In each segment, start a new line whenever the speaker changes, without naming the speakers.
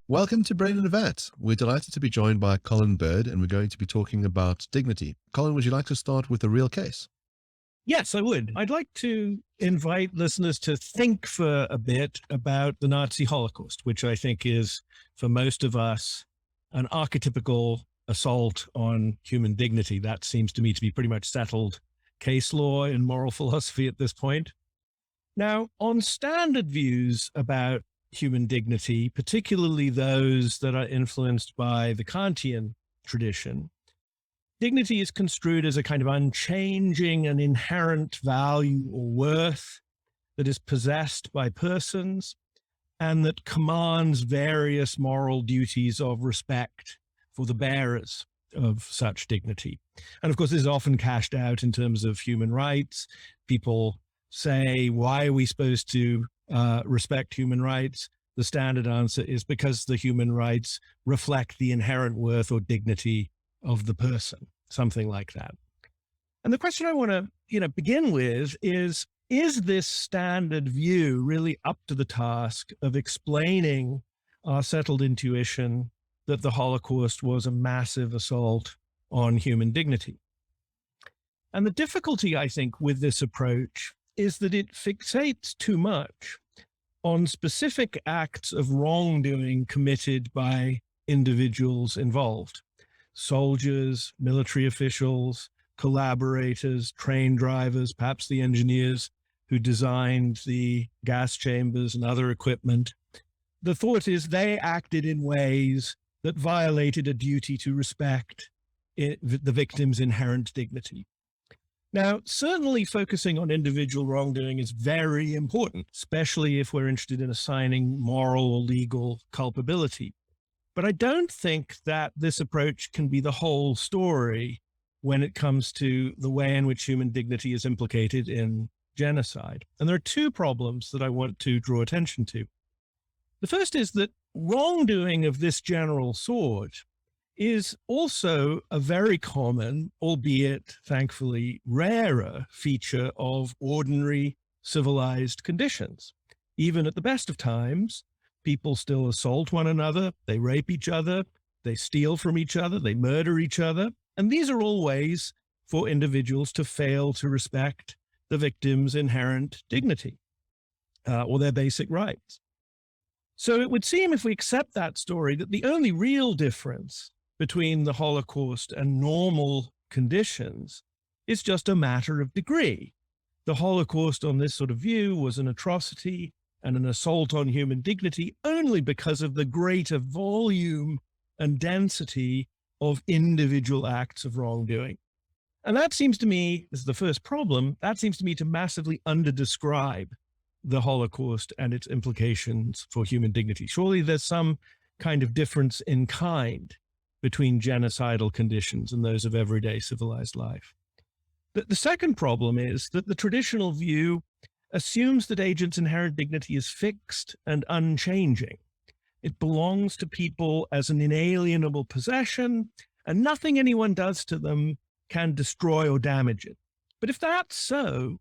Welcome to Brain in a Vat. We're delighted to be joined by Colin Bird, and we're going to be talking about dignity. Colin, would you like to start with a real case?
Yes, I would. I'd like to invite listeners to think for a bit about the Nazi Holocaust, which I think is, for most of us, an archetypical assault on human dignity. That seems to me to be pretty much settled case law in moral philosophy at this point. Now, on standard views about human dignity, particularly those that are influenced by the Kantian tradition, dignity is construed as a kind of unchanging and inherent value or worth that is possessed by persons and that commands various moral duties of respect for the bearers of such dignity. And of course, this is often cashed out in terms of human rights. People say, why are we supposed to respect human rights? The standard answer is because the human rights reflect the inherent worth or dignity of the person, something like that. And the question I want to, begin with is this standard view really up to the task of explaining our settled intuition that the Holocaust was a massive assault on human dignity? And the difficulty, I think, with this approach is that it fixates too much on specific acts of wrongdoing committed by individuals involved: soldiers, military officials, collaborators, train drivers, perhaps the engineers who designed the gas chambers and other equipment. The thought is they acted in ways that violated a duty to respect the victim's inherent dignity. Now, certainly focusing on individual wrongdoing is very important, especially if we're interested in assigning moral or legal culpability. But I don't think that this approach can be the whole story when it comes to the way in which human dignity is implicated in genocide. And there are two problems that I want to draw attention to. The first is that wrongdoing of this general sort is also a very common, albeit thankfully rarer, feature of ordinary civilized conditions. Even at the best of times, people still assault one another, they rape each other, they steal from each other, they murder each other. And these are all ways for individuals to fail to respect the victim's inherent dignity or their basic rights. So it would seem, if we accept that story, that the only real difference between the Holocaust and normal conditions is just a matter of degree. The Holocaust, on this sort of view, was an atrocity and an assault on human dignity only because of the greater volume and density of individual acts of wrongdoing. And that seems to me, this is the first problem, that seems to me to massively underdescribe the Holocaust and its implications for human dignity. Surely there's some kind of difference in kind between genocidal conditions and those of everyday civilized life. The second problem is that the traditional view assumes that agents' inherent dignity is fixed and unchanging. It belongs to people as an inalienable possession, and nothing anyone does to them can destroy or damage it. But if that's so,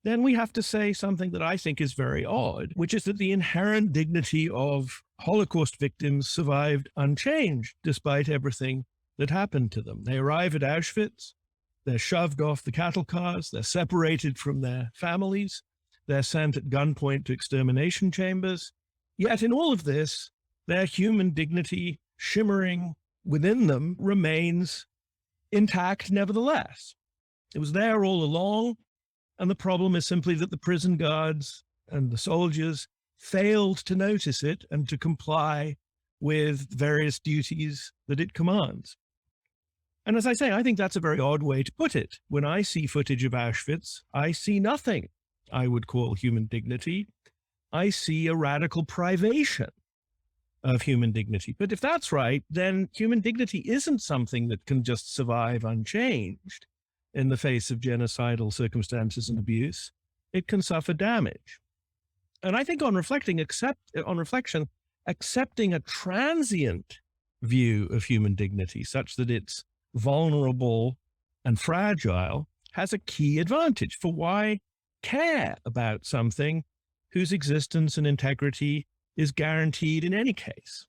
then we have to say something that I think is very odd, which is that the inherent dignity of Holocaust victims survived unchanged despite everything that happened to them. They arrive at Auschwitz, they're shoved off the cattle cars, they're separated from their families, they're sent at gunpoint to extermination chambers. Yet in all of this, their human dignity shimmering within them remains intact nevertheless. It was there all along. And the problem is simply that the prison guards and the soldiers failed to notice it and to comply with various duties that it commands. And as I say, I think that's a very odd way to put it. When I see footage of Auschwitz, I see nothing I would call human dignity. I see a radical privation of human dignity. But if that's right, then human dignity isn't something that can just survive unchanged in the face of genocidal circumstances and abuse. It can suffer damage. And I think on reflection, accepting a transient view of human dignity, such that it's vulnerable and fragile, has a key advantage for why care about something whose existence and integrity is guaranteed in any case.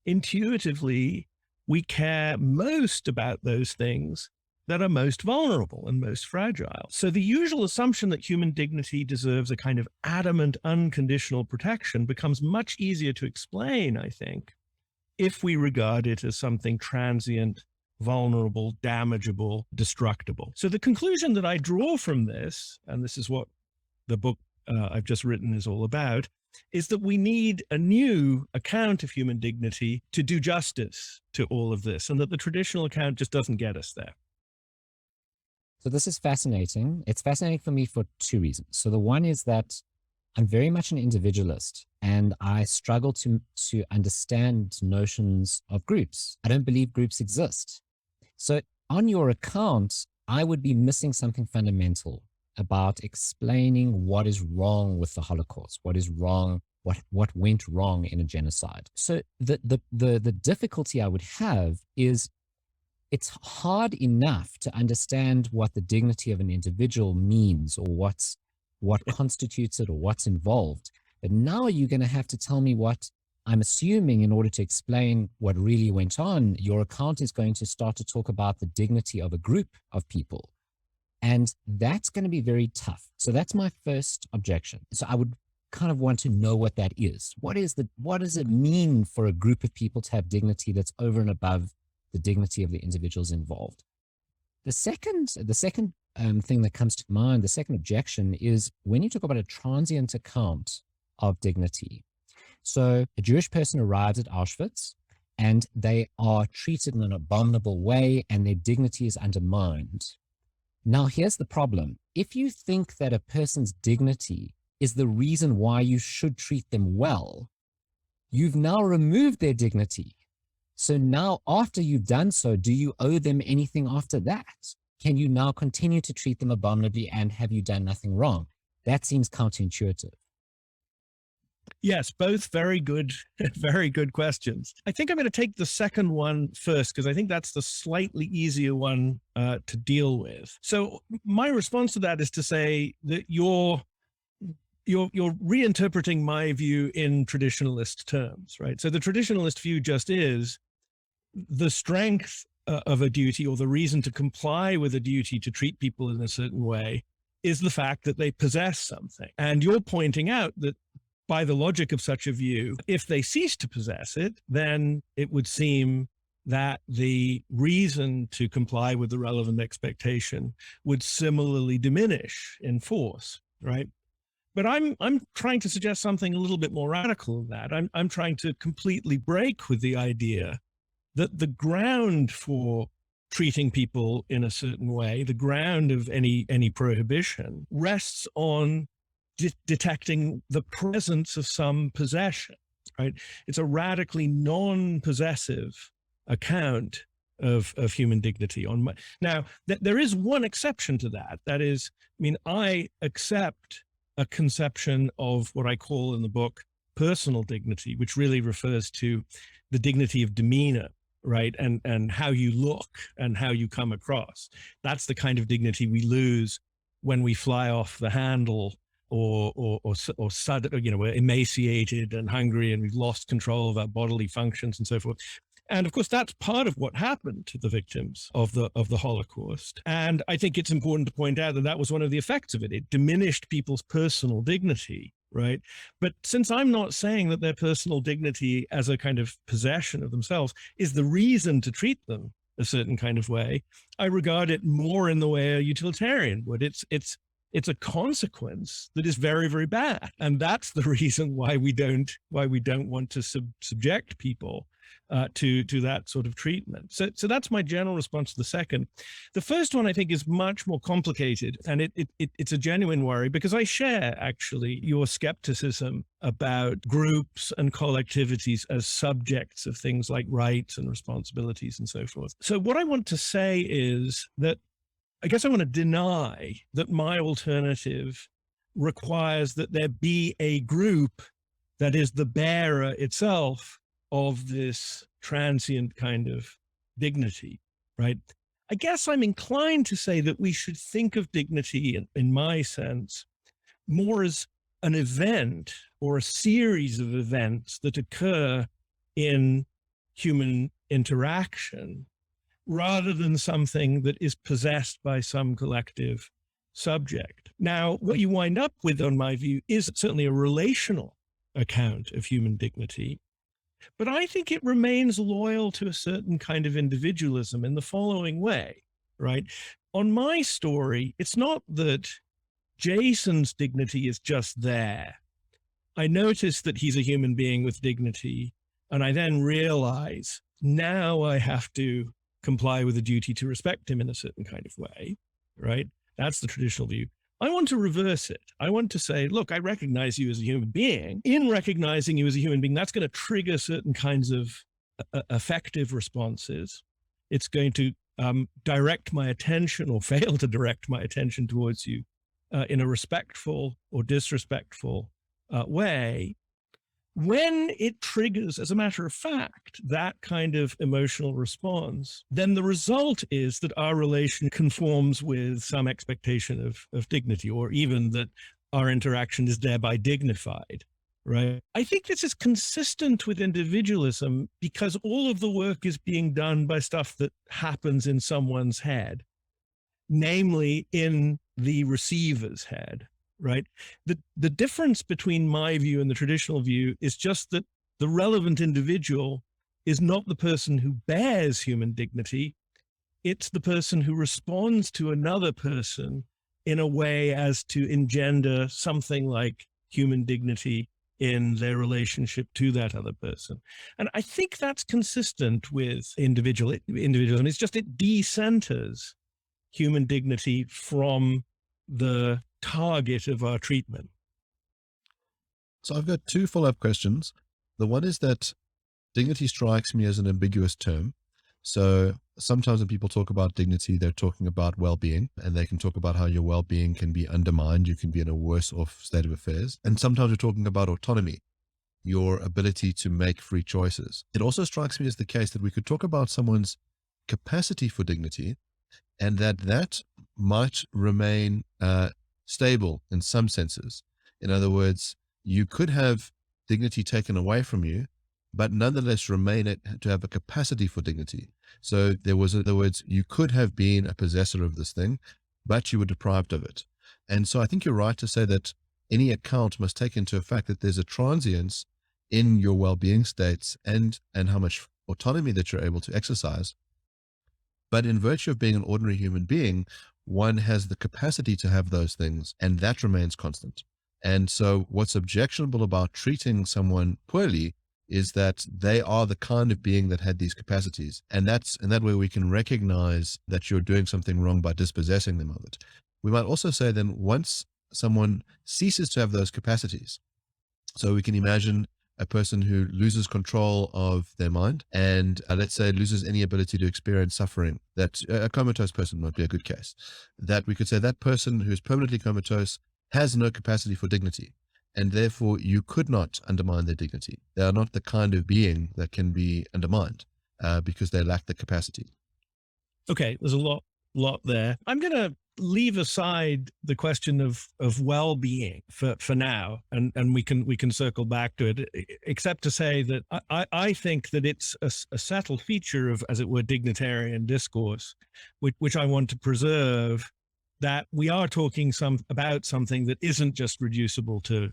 Intuitively, we care most about those things that are most vulnerable and most fragile. So the usual assumption that human dignity deserves a kind of adamant, unconditional protection becomes much easier to explain, I think, if we regard it as something transient, vulnerable, damageable, destructible. So the conclusion that I draw from this, and this is what the book I've just written is all about, is that we need a new account of human dignity to do justice to all of this, and that the traditional account just doesn't get us there.
So this is fascinating. It's fascinating for me for two reasons. So the one is that I'm very much an individualist, and I struggle to understand notions of groups. I don't believe groups exist. So on your account, I would be missing something fundamental about explaining what is wrong with the Holocaust, what is wrong, what went wrong in a genocide. So the difficulty I would have is it's hard enough to understand what the dignity of an individual means, or what constitutes it, or what's involved. But now you're going to have to tell me what I'm assuming in order to explain what really went on. Your account is going to start to talk about the dignity of a group of people. And that's going to be very tough. So that's my first objection. So I would kind of want to know what that is. What does it mean for a group of people to have dignity that's over and above the dignity of the individuals involved? The second thing that comes to mind, the second objection, is when you talk about a transient account of dignity. So a Jewish person arrives at Auschwitz and they are treated in an abominable way and their dignity is undermined. Now, here's the problem. If you think that a person's dignity is the reason why you should treat them well, you've now removed their dignity. So now, after you've done so, do you owe them anything after that? Can you now continue to treat them abominably, and have you done nothing wrong? That seems counterintuitive.
Yes, both very good, very good questions. I think I'm going to take the second one first, because I think that's the slightly easier one to deal with. So my response to that is to say that you're reinterpreting my view in traditionalist terms, right? So the traditionalist view just is the strength of a duty, or the reason to comply with a duty to treat people in a certain way, is the fact that they possess something. And you're pointing out that by the logic of such a view, if they cease to possess it, then it would seem that the reason to comply with the relevant expectation would similarly diminish in force, right? But I'm trying to suggest something a little bit more radical than that. I'm trying to completely break with the idea that the ground for treating people in a certain way, the ground of any prohibition, rests on detecting the presence of some possession, right? It's a radically non-possessive account of human dignity. Now, there is one exception to that. That is, I mean, I accept a conception of what I call in the book personal dignity, which really refers to the dignity of demeanor, right? And how you look and how you come across. That's the kind of dignity we lose when we fly off the handle, or sudden, we're emaciated and hungry and we've lost control of our bodily functions and so forth. And of course, that's part of what happened to the victims of the Holocaust. And I think it's important to point out that that was one of the effects of it. It diminished people's personal dignity, right? But since I'm not saying that their personal dignity as a kind of possession of themselves is the reason to treat them a certain kind of way, I regard it more in the way a utilitarian would. It's a consequence that is very, very bad. And that's the reason why we don't want to subject people to that sort of treatment. So that's my general response to the second. The first one, I think, is much more complicated, and it's a genuine worry, because I share actually your skepticism about groups and collectivities as subjects of things like rights and responsibilities and so forth. So what I want to say is that I guess I want to deny that my alternative requires that there be a group that is the bearer itself of this transient kind of dignity, right? I guess I'm inclined to say that we should think of dignity, in my sense, more as an event or a series of events that occur in human interaction, rather than something that is possessed by some collective subject. Now, what you wind up with, on my view, is certainly a relational account of human dignity, but I think it remains loyal to a certain kind of individualism in the following way, right? On my story, it's not that Jason's dignity is just there. I notice that he's a human being with dignity, and I then realize now I have to comply with a duty to respect him in a certain kind of way, right? That's the traditional view. I want to reverse it. I want to say, look, I recognize you as a human being. In recognizing you as a human being, that's going to trigger certain kinds of effective responses. It's going to direct my attention, or fail to direct my attention, towards you in a respectful or disrespectful way. When it triggers, as a matter of fact, that kind of emotional response, then the result is that our relation conforms with some expectation of dignity, or even that our interaction is thereby dignified, right? I think this is consistent with individualism because all of the work is being done by stuff that happens in someone's head, namely in the receiver's head. Right. The difference between my view and the traditional view is just that the relevant individual is not the person who bears human dignity. It's the person who responds to another person in a way as to engender something like human dignity in their relationship to that other person. And I think that's consistent with individualism. It's just it decenters human dignity from the target of our treatment.
So I've got two follow-up questions. The one is that dignity strikes me as an ambiguous term. So sometimes when people talk about dignity, they're talking about well-being, and they can talk about how your well-being can be undermined. You can be in a worse off state of affairs. And sometimes we're talking about autonomy, your ability to make free choices. It also strikes me as the case that we could talk about someone's capacity for dignity, and that might remain stable in some senses. In other words, you could have dignity taken away from you, but nonetheless remain to have a capacity for dignity. So there was, in other words, you could have been a possessor of this thing, but you were deprived of it. And so I think you're right to say that any account must take into effect that there's a transience in your well-being states and how much autonomy that you're able to exercise. But in virtue of being an ordinary human being, one has the capacity to have those things, and that remains constant. And so what's objectionable about treating someone poorly is that they are the kind of being that had these capacities. And that's in that way we can recognize that you're doing something wrong by dispossessing them of it. We might also say then once someone ceases to have those capacities, so we can imagine a person who loses control of their mind and let's say loses any ability to experience suffering, that a comatose person might be a good case, that we could say that person who is permanently comatose has no capacity for dignity, and therefore you could not undermine their dignity. They are not the kind of being that can be undermined because they lack the capacity.
Okay, there's a lot there. I'm going to leave aside the question of well-being for now, and we can circle back to it, except to say that I think that it's a subtle feature of, as it were, dignitarian discourse, which I want to preserve, that we are talking about something that isn't just reducible to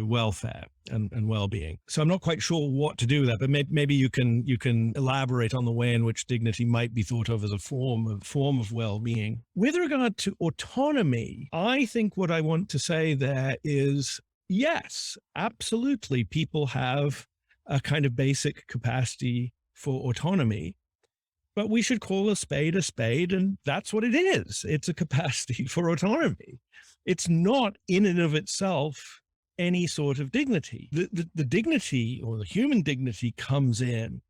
welfare and well-being. So I'm not quite sure what to do with that, but maybe you can elaborate on the way in which dignity might be thought of as a form of well-being. With regard to autonomy, I think what I want to say there is, yes, absolutely, people have a kind of basic capacity for autonomy, but we should call a spade, and that's what it is. It's a capacity for autonomy. It's not in and of itself any sort of dignity. The dignity, or the human dignity, comes in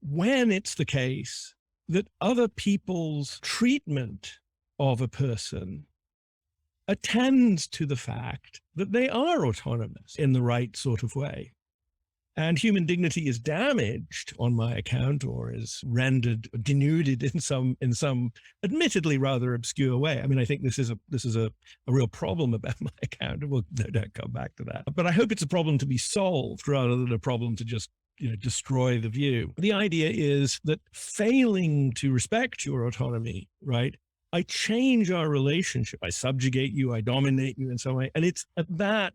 when it's the case that other people's treatment of a person attends to the fact that they are autonomous in the right sort of way. and human dignity is damaged on my account or is rendered, denuded in some admittedly rather obscure way. I mean, I think this is a real problem about my account. We'll no doubt come back to that. But I hope it's a problem to be solved rather than a problem to just destroy the view. The idea is that failing to respect your autonomy, right? I change our relationship. I subjugate you, I dominate you in some way. And it's at that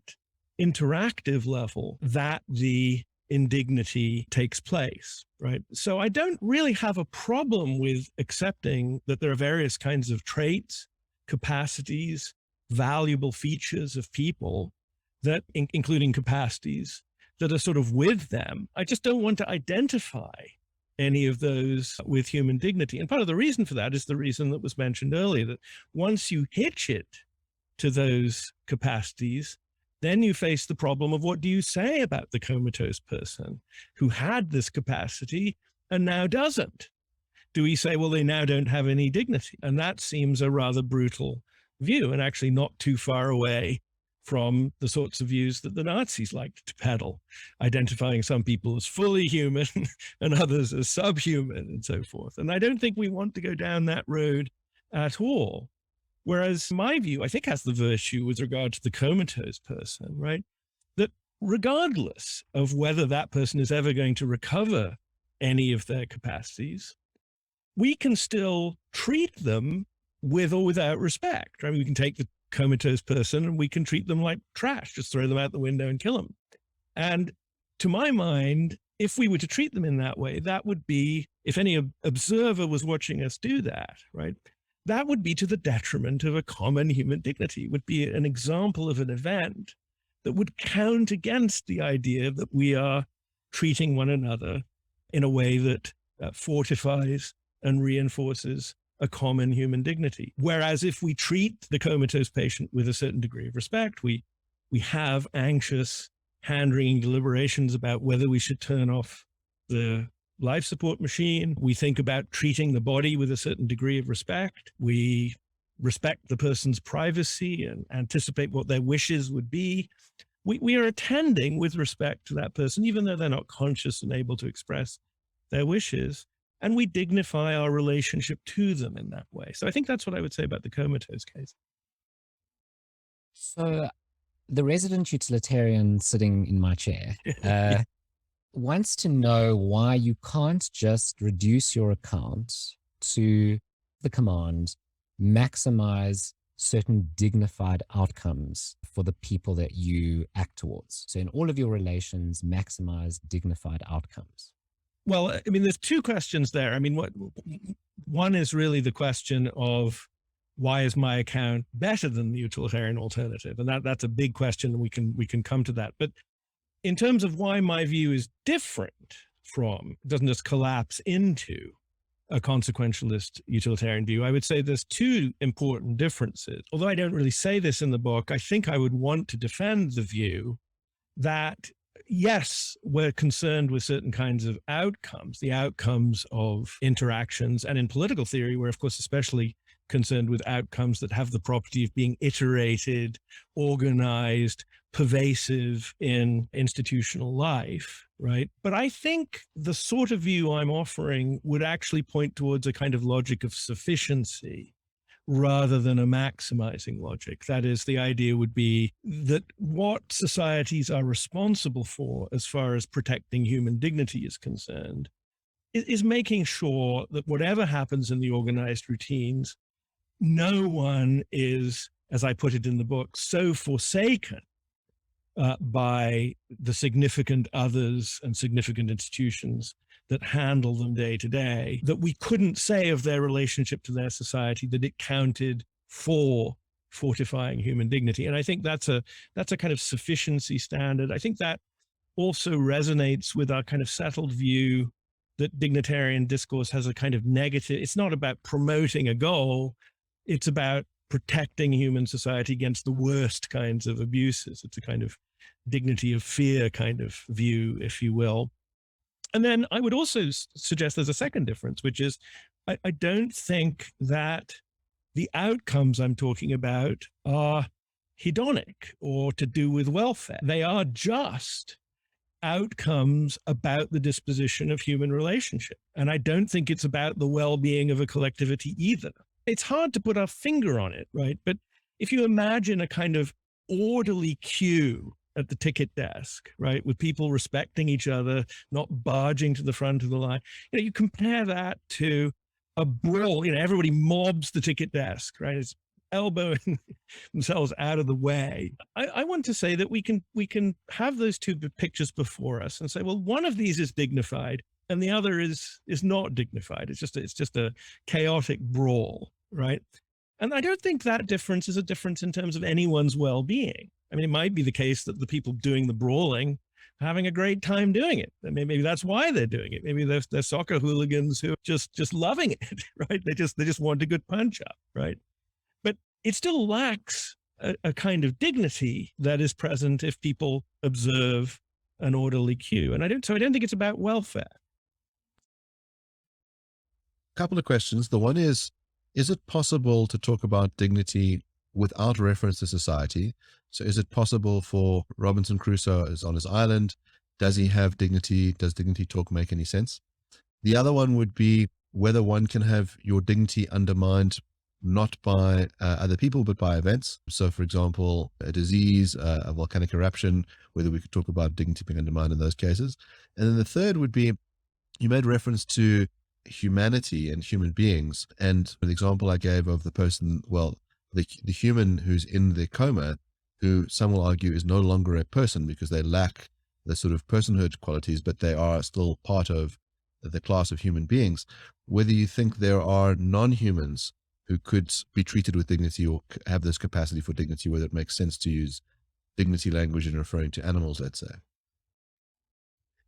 interactive level that the indignity takes place, right? So I don't really have a problem with accepting that there are various kinds of traits, capacities, valuable features of people that, including capacities, that are sort of with them. I just don't want to identify any of those with human dignity. And part of the reason for that is the reason that was mentioned earlier, that once you hitch it to those capacities, then you face the problem of what do you say about the comatose person who had this capacity and now doesn't? Do we say, well, they now don't have any dignity? And that seems a rather brutal view, and actually not too far away from the sorts of views that the Nazis liked to peddle, identifying some people as fully human and others as subhuman and so forth. And I don't think we want to go down that road at all. Whereas my view, I think, has the virtue with regard to the comatose person, right? That regardless of whether that person is ever going to recover any of their capacities, we can still treat them with or without respect, right? We can take the comatose person and we can treat them like trash, just throw them out the window and kill them. And to my mind, if we were to treat them in that way, that would be, if any observer was watching us do that, right? That would be to the detriment of a common human dignity. It would be an example of an event that would count against the idea that we are treating one another in a way that fortifies and reinforces a common human dignity. Whereas if we treat the comatose patient with a certain degree of respect, we have anxious, hand-wringing deliberations about whether we should turn off the life support machine. We think about treating the body with a certain degree of respect. We respect the person's privacy and anticipate what their wishes would be. We are attending with respect to that person, even though they're not conscious and able to express their wishes. And we dignify our relationship to them in that way. So I think that's what I would say about the comatose case.
So the resident utilitarian sitting in my chair wants to know why you can't just reduce your account to the command, maximize certain dignified outcomes for the people that you act towards. So in all of your relations, maximize dignified outcomes.
Well, I mean, there's two questions there. I mean, one is really the question of why is my account better than the utilitarian alternative? And that's a big question, and we can come to that. But in terms of why my view is different from, it doesn't just collapse into a consequentialist utilitarian view, I would say there's two important differences. Although I don't really say this in the book, I think I would want to defend the view that, yes, we're concerned with certain kinds of outcomes, the outcomes of interactions. And in political theory, we're, of course, especially concerned with outcomes that have the property of being iterated, organized, pervasive in institutional life, right? But I think the sort of view I'm offering would actually point towards a kind of logic of sufficiency rather than a maximizing logic. That is, the idea would be that what societies are responsible for as far as protecting human dignity is concerned is making sure that whatever happens in the organized routines, no one is, as I put it in the book, so forsaken by the significant others and significant institutions that handle them day to day, that we couldn't say of their relationship to their society that it counted for fortifying human dignity. And I think that's a kind of sufficiency standard. I think that also resonates with our kind of settled view that dignitarian discourse has a kind of negative, it's not about promoting a goal, it's about protecting human society against the worst kinds of abuses. It's a kind of dignity of fear kind of view, if you will. And then I would also suggest there's a second difference, which is I don't think that the outcomes I'm talking about are hedonic or to do with welfare. They are just outcomes about the disposition of human relationship. And I don't think it's about the well-being of a collectivity either. It's hard to put our finger on it, right? But if you imagine a kind of orderly queue at the ticket desk, right, with people respecting each other, not barging to the front of the line, you compare that to a brawl, everybody mobs the ticket desk, right? It's elbowing themselves out of the way. I want to say that we can have those two pictures before us and say, well, one of these is dignified and the other is not dignified. It's just a chaotic brawl, right? And I don't think that difference is a difference in terms of anyone's well-being. I mean, it might be the case that the people doing the brawling are having a great time doing it. Maybe that's why they're doing it. Maybe they're soccer hooligans who are just loving it, right? They just want a good punch up, right? But it still lacks a kind of dignity that is present if people observe an orderly queue. And I don't think it's about welfare.
Couple of questions. The one is it possible to talk about dignity without reference to society? So is it possible for Robinson Crusoe is on his island? Does he have dignity? Does dignity talk make any sense? The other one would be whether one can have your dignity undermined not by other people, but by events. So, for example, a disease, a volcanic eruption, whether we could talk about dignity being undermined in those cases. And then the third would be, you made reference to humanity and human beings. And the example I gave of the person, well, the human who's in the coma, who some will argue is no longer a person because they lack the sort of personhood qualities, but they are still part of the class of human beings. Whether you think there are non-humans who could be treated with dignity or have this capacity for dignity, whether it makes sense to use dignity language in referring to animals, let's say.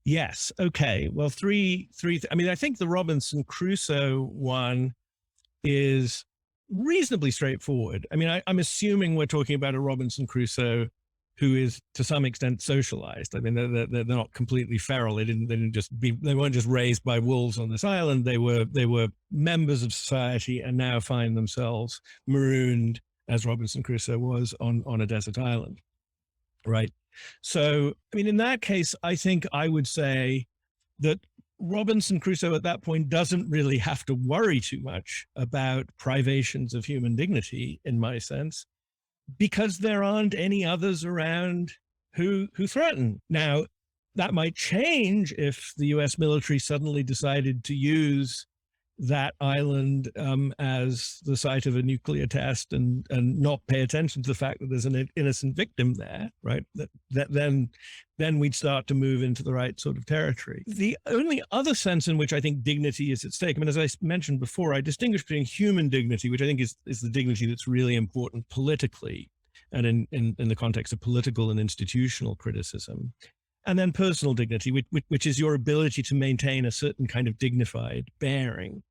Yes. Okay. Well, I mean, I think the Robinson Crusoe one is reasonably straightforward. I mean, I'm assuming we're talking about a Robinson Crusoe who is to some extent socialized. I mean, they're not completely feral. They weren't just raised by wolves on this island. They were members of society and now find themselves marooned, as Robinson Crusoe was, on a desert island. Right. So, I mean, in that case, I think I would say that Robinson Crusoe at that point doesn't really have to worry too much about privations of human dignity, in my sense, because there aren't any others around who threaten. Now, that might change if the US military suddenly decided to use that island as the site of a nuclear test and not pay attention to the fact that there's an innocent victim there, right? Then we'd start to move into the right sort of territory. The only other sense in which I think dignity is at stake, I mean, as I mentioned before, I distinguish between human dignity, which I think is the dignity that's really important politically and in the context of political and institutional criticism, and then personal dignity, which is your ability to maintain a certain kind of dignified bearing.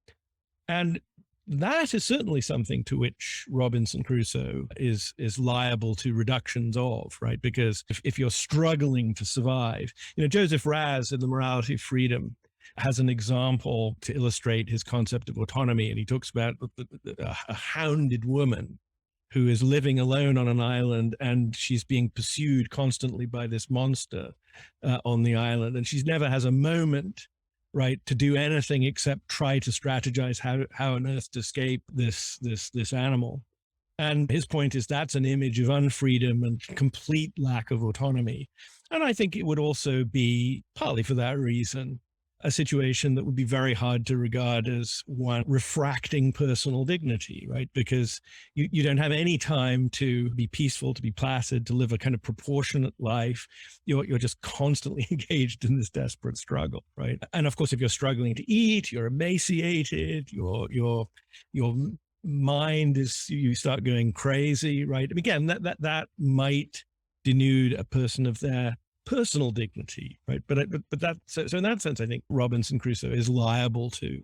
And that is certainly something to which Robinson Crusoe is liable to reductions of, right? Because if you're struggling to survive, Joseph Raz in The Morality of Freedom has an example to illustrate his concept of autonomy. And he talks about a hounded woman who is living alone on an island, and she's being pursued constantly by this monster on the island. And she never has a moment, right, to do anything except try to strategize how on earth to escape this animal. And his point is that's an image of unfreedom and complete lack of autonomy. And I think it would also be, partly for that reason, a situation that would be very hard to regard as one refracting personal dignity, right? Because you don't have any time to be peaceful, to be placid, to live a kind of proportionate life. You're just constantly engaged in this desperate struggle, right? And of course, if you're struggling to eat, you're emaciated, your mind you start going crazy, right? And again, that might denude a person of their personal dignity, right? But so in that sense, I think Robinson Crusoe is liable to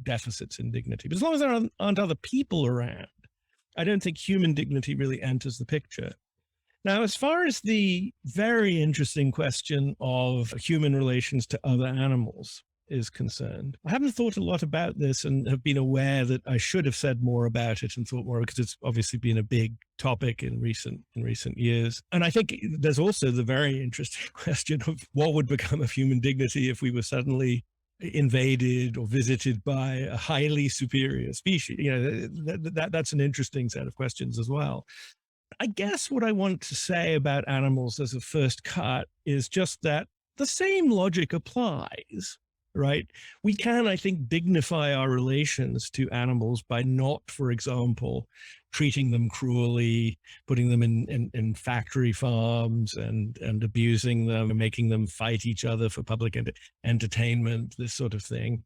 deficits in dignity. But as long as there aren't other people around, I don't think human dignity really enters the picture. Now, as far as the very interesting question of human relations to other animals, is concerned. I haven't thought a lot about this and have been aware that I should have said more about it and thought more, because it's obviously been a big topic in recent years. And I think there's also the very interesting question of what would become of human dignity if we were suddenly invaded or visited by a highly superior species. That's an interesting set of questions as well. I guess what I want to say about animals as a first cut is just that the same logic applies, right? We can, I think, dignify our relations to animals by not, for example, treating them cruelly, putting them in factory farms and abusing them and making them fight each other for public entertainment, this sort of thing.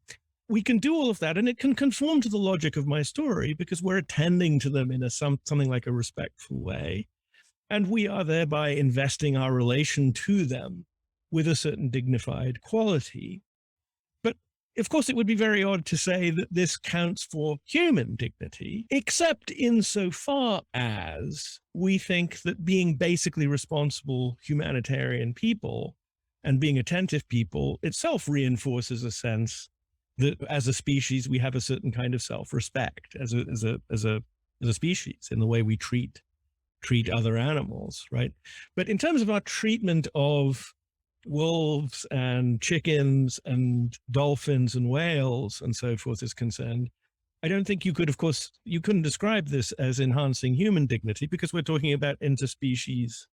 We can do all of that, and it can conform to the logic of my story because we're attending to them in something like a respectful way. And we are thereby investing our relation to them with a certain dignified quality. But of course, it would be very odd to say that this counts for human dignity, except insofar as we think that being basically responsible humanitarian people and being attentive people itself reinforces a sense that as a species, we have a certain kind of self-respect as a species in the way we treat other animals, right? But in terms of our treatment of wolves and chickens and dolphins and whales and so forth is concerned, I don't think you couldn't describe this as enhancing human dignity because we're talking about interspecies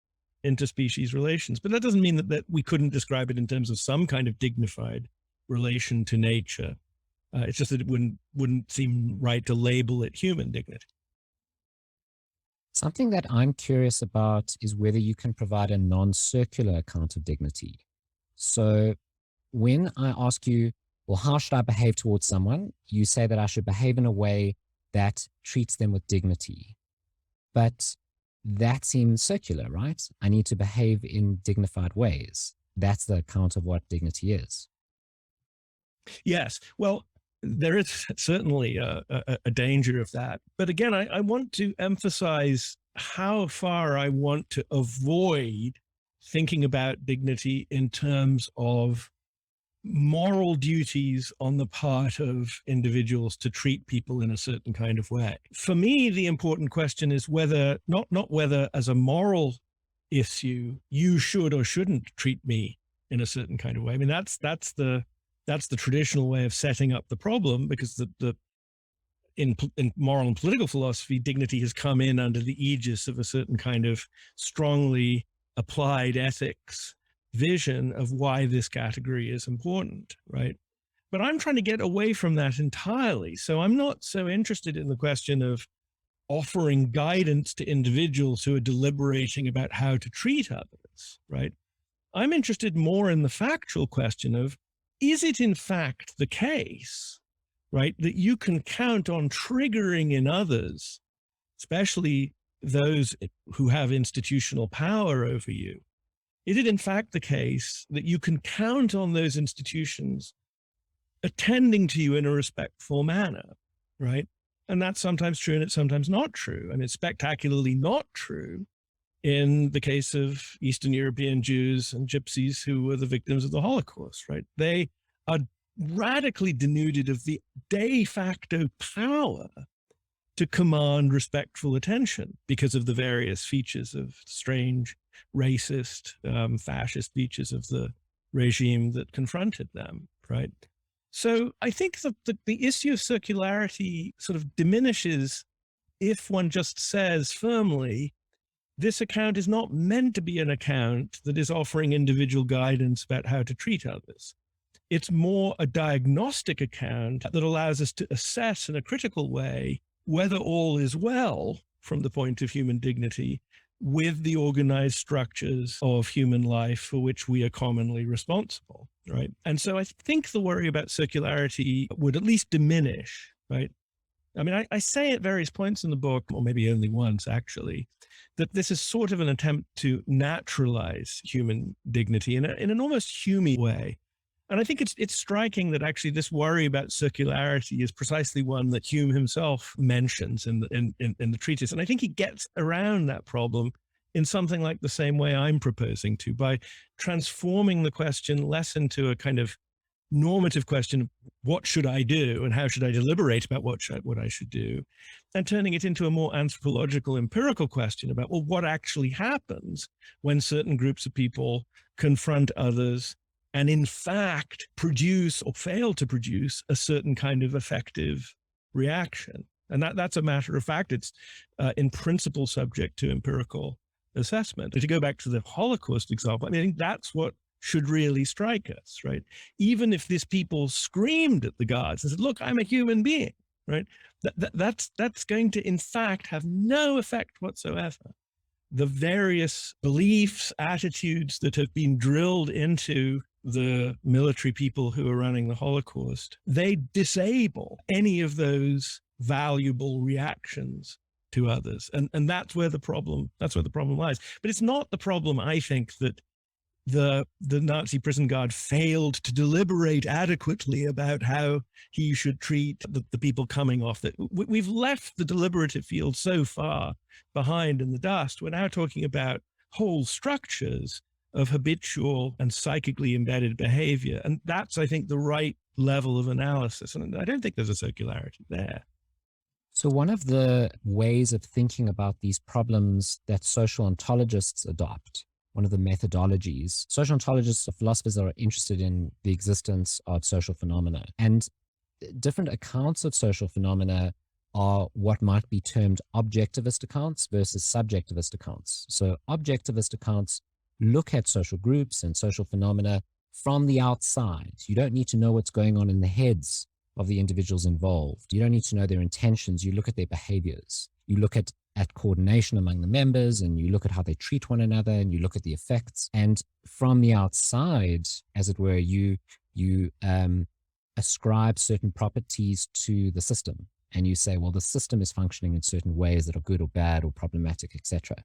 relations. But that doesn't mean that we couldn't describe it in terms of some kind of dignified relation to nature. It's just that it wouldn't seem right to label it human dignity.
Something that I'm curious about is whether you can provide a non-circular account of dignity. So when I ask you, well, how should I behave towards someone? You say that I should behave in a way that treats them with dignity. But that seems circular, right? I need to behave in dignified ways. That's the account of what dignity is.
Yes. Well, there is certainly a danger of that. But again, I want to emphasize how far I want to avoid thinking about dignity in terms of moral duties on the part of individuals to treat people in a certain kind of way. For me, the important question is whether, not whether as a moral issue, you should or shouldn't treat me in a certain kind of way. I mean, that's the traditional way of setting up the problem, because in moral and political philosophy, dignity has come in under the aegis of a certain kind of strongly applied ethics vision of why this category is important, right? But I'm trying to get away from that entirely. So I'm not so interested in the question of offering guidance to individuals who are deliberating about how to treat others, right? I'm interested more in the factual question of, is it in fact the case, right, that you can count on triggering in others, especially those who have institutional power over you? Is it in fact the case that you can count on those institutions attending to you in a respectful manner, right? And that's sometimes true and it's sometimes not true. And it's spectacularly not true in the case of Eastern European Jews and Gypsies who were the victims of the Holocaust, right? They are radically denuded of the de facto power to command respectful attention because of the various features of strange, racist, fascist features of the regime that confronted them, right? So I think the issue of circularity sort of diminishes if one just says firmly, this account is not meant to be an account that is offering individual guidance about how to treat others. It's more a diagnostic account that allows us to assess in a critical way whether all is well from the point of human dignity with the organized structures of human life for which we are commonly responsible, right? And so I think the worry about circularity would at least diminish, right? I mean, I say at various points in the book, or maybe only once actually, that this is sort of an attempt to naturalize human dignity in an almost Hume way. And I think it's striking that actually this worry about circularity is precisely one that Hume himself mentions in the treatise. And I think he gets around that problem in something like the same way I'm proposing to, by transforming the question less into a kind of normative question of what should I do and how should I deliberate about what I should do, and turning it into a more anthropological, empirical question about, well, what actually happens when certain groups of people confront others and in fact produce or fail to produce a certain kind of effective reaction. And that's a matter of fact. It's in principle subject to empirical assessment. To go back to the Holocaust example, I mean, I think that's what should really strike us, right? Even if these people screamed at the guards and said, look, I'm a human being, right? That's going to, in fact, have no effect whatsoever. The various beliefs, attitudes that have been drilled into the military people who are running the Holocaust, they disable any of those valuable reactions to others. And that's where the problem lies. But it's not the problem, I think, that the Nazi prison guard failed to deliberate adequately about how he should treat the people coming off. That we've left the deliberative field so far behind in the dust. We're now talking about whole structures of habitual and psychically embedded behavior. And that's, I think, the right level of analysis. And I don't think there's a circularity there.
So one of the ways of thinking about these problems that social ontologists adopt, one of the methodologies, social ontologists or philosophers are interested in the existence of social phenomena. And different accounts of social phenomena are what might be termed objectivist accounts versus subjectivist accounts. So objectivist accounts look at social groups and social phenomena from the outside. You don't need to know what's going on in the heads of the individuals involved. You don't need to know their intentions. You look at their behaviors. You look at coordination among the members, and you look at how they treat one another, and you look at the effects. And from the outside, as it were, you ascribe certain properties to the system. And you say, well, the system is functioning in certain ways that are good or bad or problematic, etc.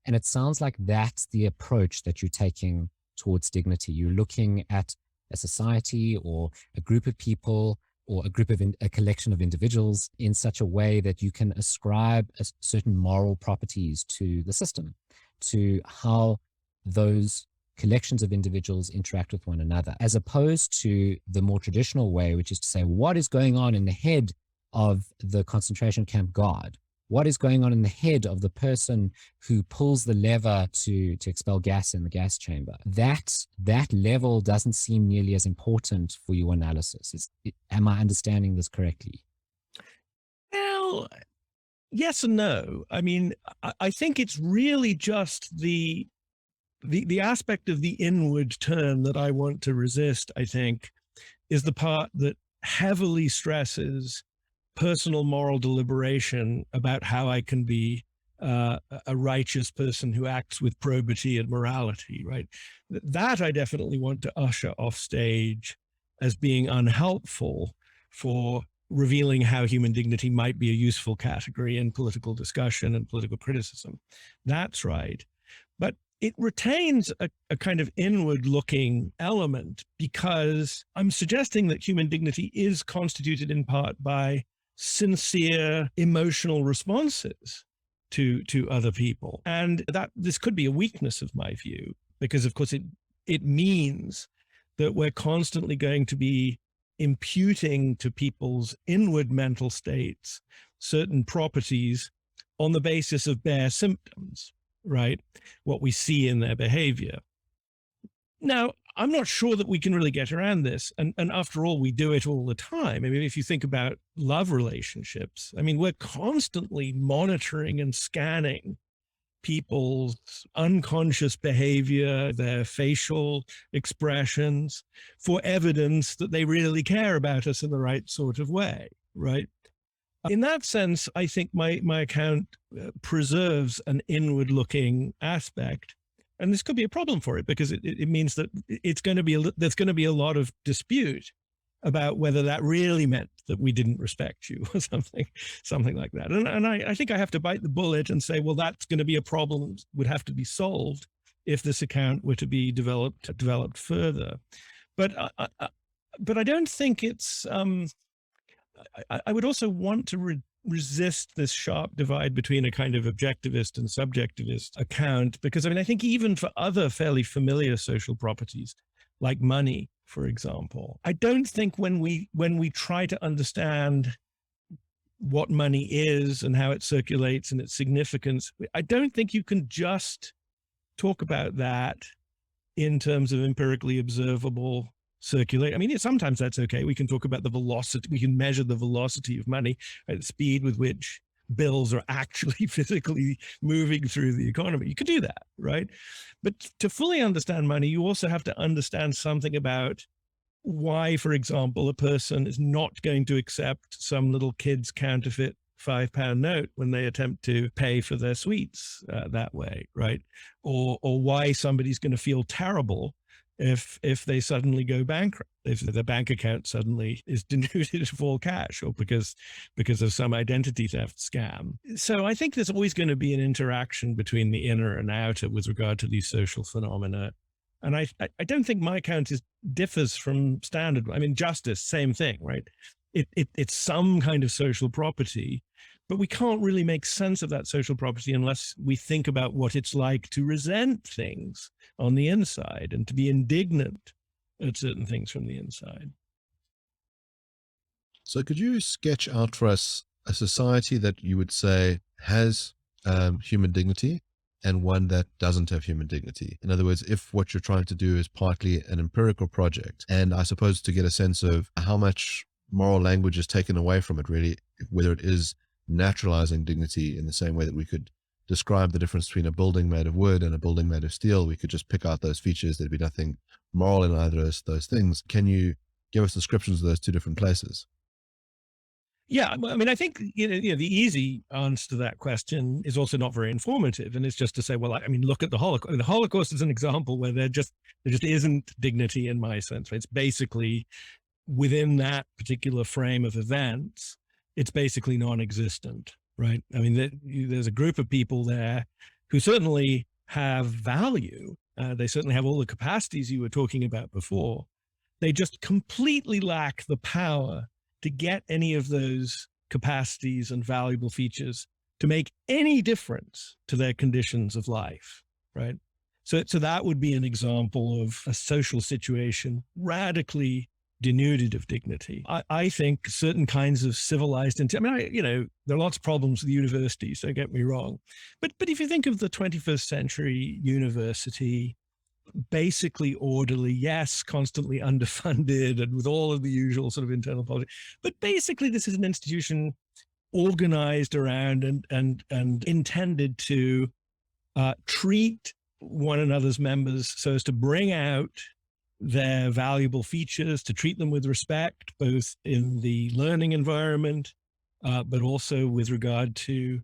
And it sounds like that's the approach that you're taking towards dignity. You're looking at a society or a group of people or a collection of individuals in such a way that you can ascribe certain moral properties to the system, to how those collections of individuals interact with one another, as opposed to the more traditional way, which is to say, what is going on in the head of the concentration camp guard? What is going on in the head of the person who pulls the lever to expel gas in the gas chamber? That level doesn't seem nearly as important for your analysis. Am I understanding this correctly?
Well, yes and no. I mean, I think it's really just the aspect of the inward turn that I want to resist, I think, is the part that heavily stresses personal moral deliberation about how I can be a righteous person who acts with probity and morality, right? That I definitely want to usher off stage as being unhelpful for revealing how human dignity might be a useful category in political discussion and political criticism. That's right. But it retains a kind of inward-looking element, because I'm suggesting that human dignity is constituted in part by sincere emotional responses to other people. And that this could be a weakness of my view, because of course it means that we're constantly going to be imputing to people's inward mental states certain properties on the basis of bare symptoms, right? What we see in their behavior. Now, I'm not sure that we can really get around this. And after all, we do it all the time. I mean, if you think about love relationships, I mean, we're constantly monitoring and scanning people's unconscious behavior, their facial expressions, for evidence that they really care about us in the right sort of way, right? In that sense, I think my account preserves an inward-looking aspect. And this could be a problem for it, because it means that there's going to be a lot of dispute about whether that really meant that we didn't respect you or something like that. And I think I have to bite the bullet and say, well, that's going to be a problem that would have to be solved if this account were to be developed further. But I don't think it's. I would also want to resist this sharp divide between a kind of objectivist and subjectivist account, because I mean, I think even for other fairly familiar social properties like money, for example. I don't think when we try to understand what money is and how it circulates and its significance, I don't think you can just talk about that in terms of empirically observable circulate. I mean, sometimes that's okay. We can talk about the velocity. We can measure the velocity of money, right? The speed with which bills are actually physically moving through the economy. You could do that, right? But to fully understand money, you also have to understand something about why, for example, a person is not going to accept some little kid's counterfeit £5 note when they attempt to pay for their sweets that way, right? Or why somebody's going to feel terrible if they suddenly go bankrupt, if their bank account suddenly is denuded of all cash, or because of some identity theft scam. So I think there's always going to be an interaction between the inner and outer with regard to these social phenomena. And I don't think my account differs from standard. I mean, justice, same thing, right? It's some kind of social property, but we can't really make sense of that social property unless we think about what it's like to resent things on the inside and to be indignant at certain things from the inside.
So could you sketch out for us a society that you would say has human dignity and one that doesn't have human dignity? In other words, if what you're trying to do is partly an empirical project, and I suppose to get a sense of how much moral language is taken away from it, really, whether it is naturalizing dignity in the same way that we could describe the difference between a building made of wood and a building made of steel, we could just pick out those features. There'd be nothing moral in either of those things. Can you give us descriptions of those two different places?
Yeah, I mean, I think the easy answer to that question is also not very informative, and it's just to say, well, I mean, look at the Holocaust. The Holocaust is an example where there just isn't dignity in my sense. It's basically within that particular frame of events, it's basically non-existent, right? I mean, there's a group of people there who certainly have value. They certainly have all the capacities you were talking about before. They just completely lack the power to get any of those capacities and valuable features to make any difference to their conditions of life, right? So that would be an example of a social situation radically denuded of dignity. I think certain kinds of civilized, there are lots of problems with universities, don't get me wrong. But if you think of the 21st century university, basically orderly, yes, constantly underfunded and with all of the usual sort of internal politics, but basically this is an institution organized around and intended to treat one another's members so as to bring out their valuable features, to treat them with respect, both in the learning environment, but also with regard to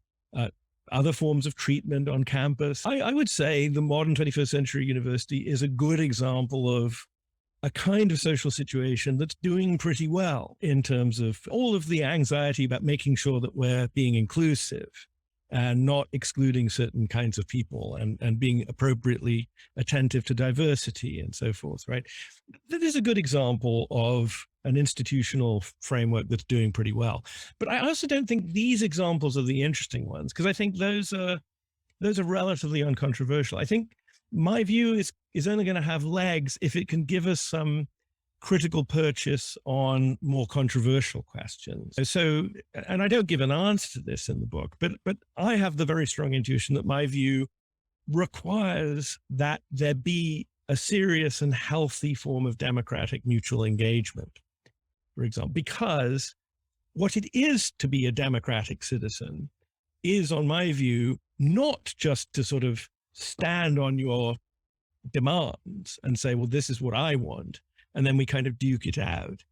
other forms of treatment on campus. I would say the modern 21st century university is a good example of a kind of social situation that's doing pretty well in terms of all of the anxiety about making sure that we're being inclusive and not excluding certain kinds of people and being appropriately attentive to diversity and so forth, right? That is a good example of an institutional framework that's doing pretty well. But I also don't think these examples are the interesting ones, because I think those are relatively uncontroversial. I think my view is only going to have legs if it can give us some critical purchase on more controversial questions. So, and I don't give an answer to this in the book, but I have the very strong intuition that my view requires that there be a serious and healthy form of democratic mutual engagement, for example, because what it is to be a democratic citizen is, on my view, not just to sort of stand on your demands and say, well, this is what I want, and then we kind of duke it out.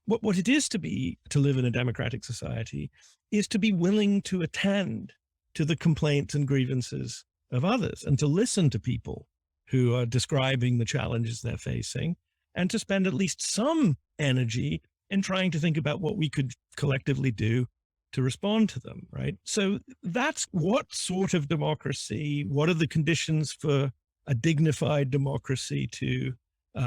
What it is to live in a democratic society is to be willing to attend to the complaints and grievances of others and to listen to people who are describing the challenges they're facing, and to spend at least some energy in trying to think about what we could collectively do to respond to them, right? So that's what sort of democracy, what are the conditions for a dignified democracy to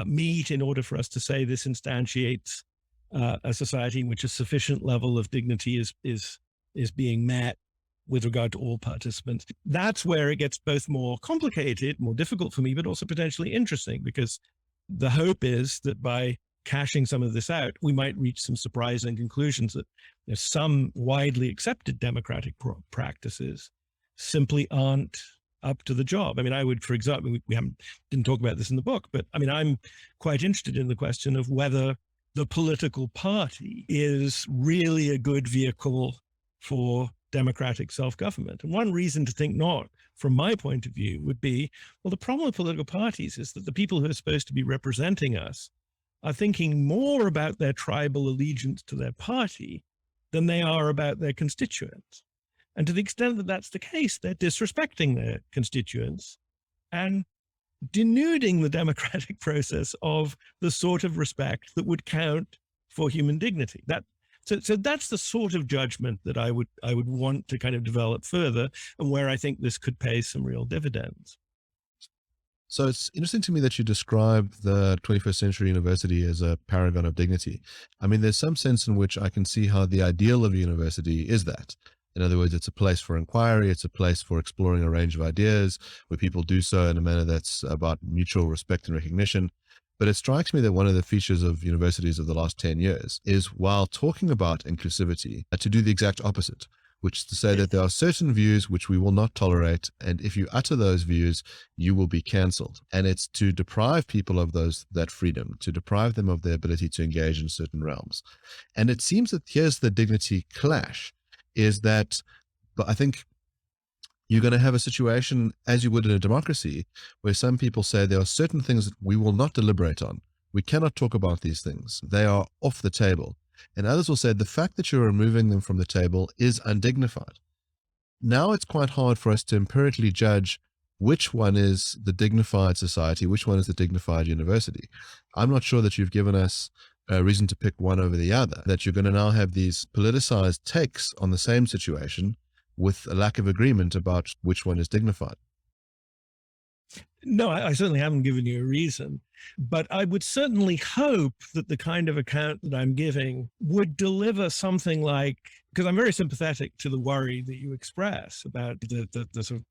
meet in order for us to say this instantiates a society in which a sufficient level of dignity is being met with regard to all participants. That's where it gets both more complicated, more difficult for me, but also potentially interesting, because the hope is that by cashing some of this out, we might reach some surprising conclusions that some widely accepted democratic practices simply aren't up to the job. I mean, I would, for example, we didn't talk about this in the book, but I mean, I'm quite interested in the question of whether the political party is really a good vehicle for democratic self-government. And one reason to think not, from my point of view, would be, well, the problem with political parties is that the people who are supposed to be representing us are thinking more about their tribal allegiance to their party than they are about their constituents. And to the extent that that's the case, they're disrespecting their constituents and denuding the democratic process of the sort of respect that would count for human dignity. So that's the sort of judgment that I would want to kind of develop further, and where I think this could pay some real dividends.
So it's interesting to me that you describe the 21st century university as a paragon of dignity. I mean, there's some sense in which I can see how the ideal of a university is that. In other words, it's a place for inquiry, it's a place for exploring a range of ideas, where people do so in a manner that's about mutual respect and recognition. But it strikes me that one of the features of universities of the last 10 years is, while talking about inclusivity, to do the exact opposite, which is to say that there are certain views which we will not tolerate, and if you utter those views, you will be cancelled. And it's to deprive people of that freedom, to deprive them of their ability to engage in certain realms. And it seems that here's the dignity clash, is that, but I think you're going to have a situation, as you would in a democracy, where some people say there are certain things that we will not deliberate on. We cannot talk about these things. They are off the table. And others will say the fact that you're removing them from the table is undignified. Now it's quite hard for us to empirically judge which one is the dignified society, which one is the dignified university. I'm not sure that you've given us a reason to pick one over the other, that you're going to now have these politicized takes on the same situation with a lack of agreement about which one is dignified.
No, I certainly haven't given you a reason, but I would certainly hope that the kind of account that I'm giving would deliver something like, because I'm very sympathetic to the worry that you express about the sort of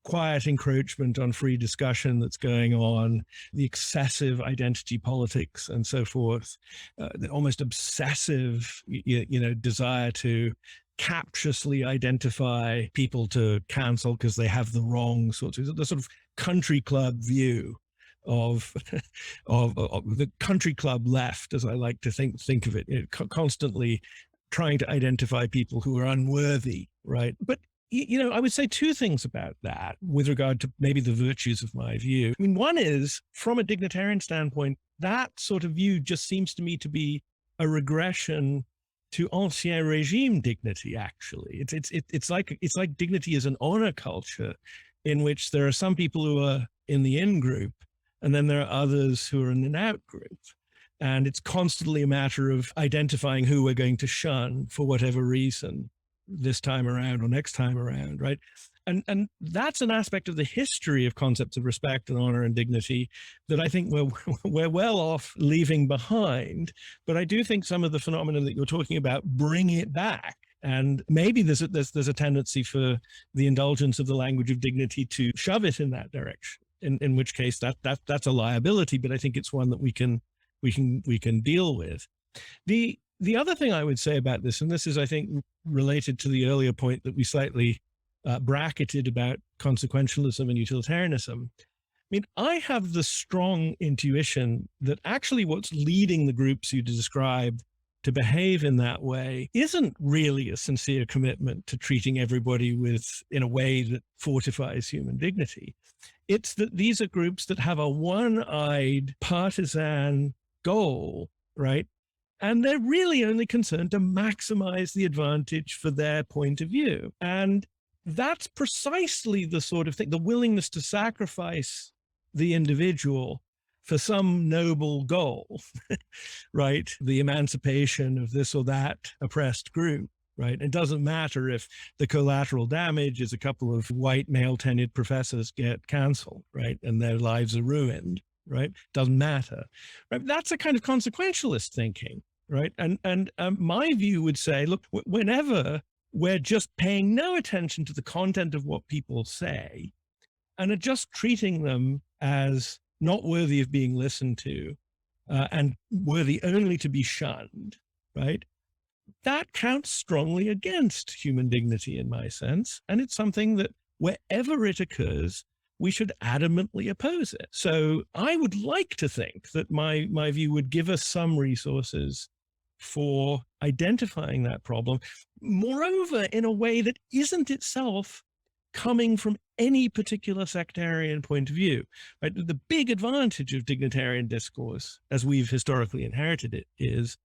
quiet encroachment on free discussion that's going on, the excessive identity politics and so forth, the almost obsessive, desire to captiously identify people to cancel because they have the wrong sorts of, the sort of country club view of the country club left, as I like to think of it, constantly trying to identify people who are unworthy, right? But I would say two things about that with regard to maybe the virtues of my view. I mean, one is, from a dignitarian standpoint, that sort of view just seems to me to be a regression to ancien regime dignity. Actually, it's like dignity is an honor culture in which there are some people who are in the in group, and then there are others who are in an out group. And it's constantly a matter of identifying who we're going to shun for whatever reason this time around or next time around, right? And that's an aspect of the history of concepts of respect and honor and dignity that I think we're well off leaving behind. But I do think some of the phenomena that you're talking about bring it back. And maybe there's a tendency for the indulgence of the language of dignity to shove it in that direction. In which case that's a liability, but I think it's one that we can deal with. The other thing I would say about this, and this is, I think, related to the earlier point that we slightly bracketed about consequentialism and utilitarianism. I mean, I have the strong intuition that actually what's leading the groups you described to behave in that way isn't really a sincere commitment to treating everybody in a way that fortifies human dignity. It's that these are groups that have a one-eyed partisan goal, right? And they're really only concerned to maximize the advantage for their point of view. And that's precisely the sort of thing, the willingness to sacrifice the individual for some noble goal, right? The emancipation of this or that oppressed group, right? It doesn't matter if the collateral damage is a couple of white male tenured professors get canceled, right? And their lives are ruined, right? Doesn't matter, right? That's a kind of consequentialist thinking, right? And my view would say, look, whenever we're just paying no attention to the content of what people say and are just treating them as not worthy of being listened to, and worthy only to be shunned, right? That counts strongly against human dignity in my sense. And it's something that wherever it occurs, we should adamantly oppose it. So I would like to think that my view would give us some resources for identifying that problem. Moreover, in a way that isn't itself coming from any particular sectarian point of view. Right? The big advantage of dignitarian discourse, as we've historically inherited it, is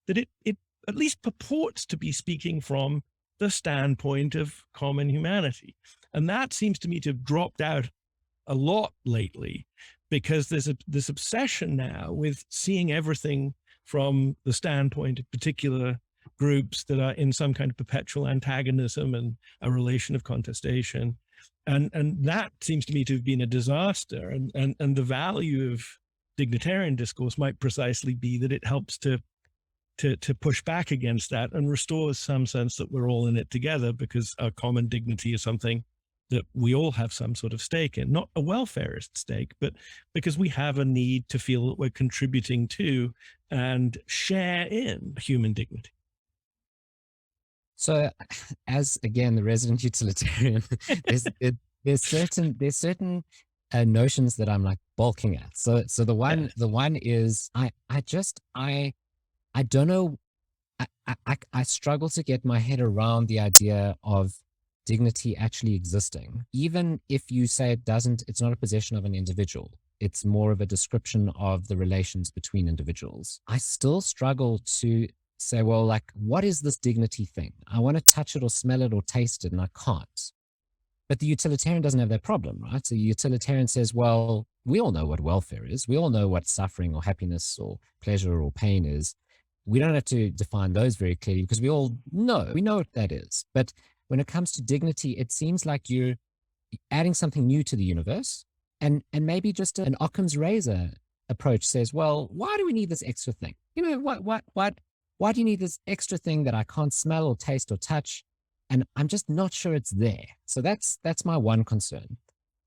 that it at least purports to be speaking from the standpoint of common humanity. And that seems to me to have dropped out a lot lately, because there's this obsession now with seeing everything from the standpoint of particular groups that are in some kind of perpetual antagonism and a relation of contestation. And that seems to me to have been a disaster. And the value of dignitarian discourse might precisely be that it helps to push back against that and restores some sense that we're all in it together, because our common dignity is something that we all have some sort of stake in, not a welfarist stake, but because we have a need to feel that we're contributing to and share in human dignity.
So, as again the resident utilitarian, there's certain notions that I'm like balking at. So the one is I don't know. I struggle to get my head around the idea of dignity actually existing, even if you say it's not a possession of an individual. It's more of a description of the relations between individuals. I still struggle to say, well, like, what is this dignity thing? I want to touch it or smell it or taste it, and I can't. But the utilitarian doesn't have that problem, right? So the utilitarian says, well, we all know what welfare is. We all know what suffering or happiness or pleasure or pain is. We don't have to define those very clearly, because we all know, we know what that is. But when it comes to dignity, it seems like you're adding something new to the universe. And maybe just an Occam's razor approach says, well, why do we need this extra thing? You know, why do you need this extra thing that I can't smell or taste or touch? And I'm just not sure it's there. So that's my one concern.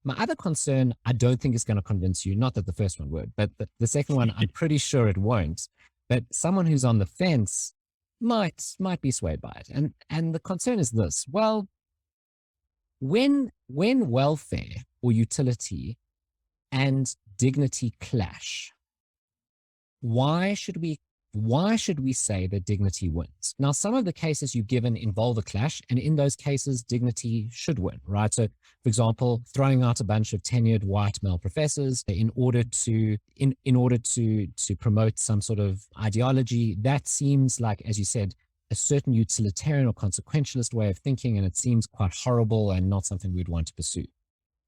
My other concern, I don't think is going to convince you, not that the first one would, but the second one, I'm pretty sure it won't. But someone who's on the fence might be swayed by it. And the concern is this: well, when welfare or utility and dignity clash, why should we say that dignity wins? Now, some of the cases you've given involve a clash, and in those cases, dignity should win, right? So, for example, throwing out a bunch of tenured white male professors in order to promote some sort of ideology, that seems like, as you said, a certain utilitarian or consequentialist way of thinking, and it seems quite horrible and not something we'd want to pursue.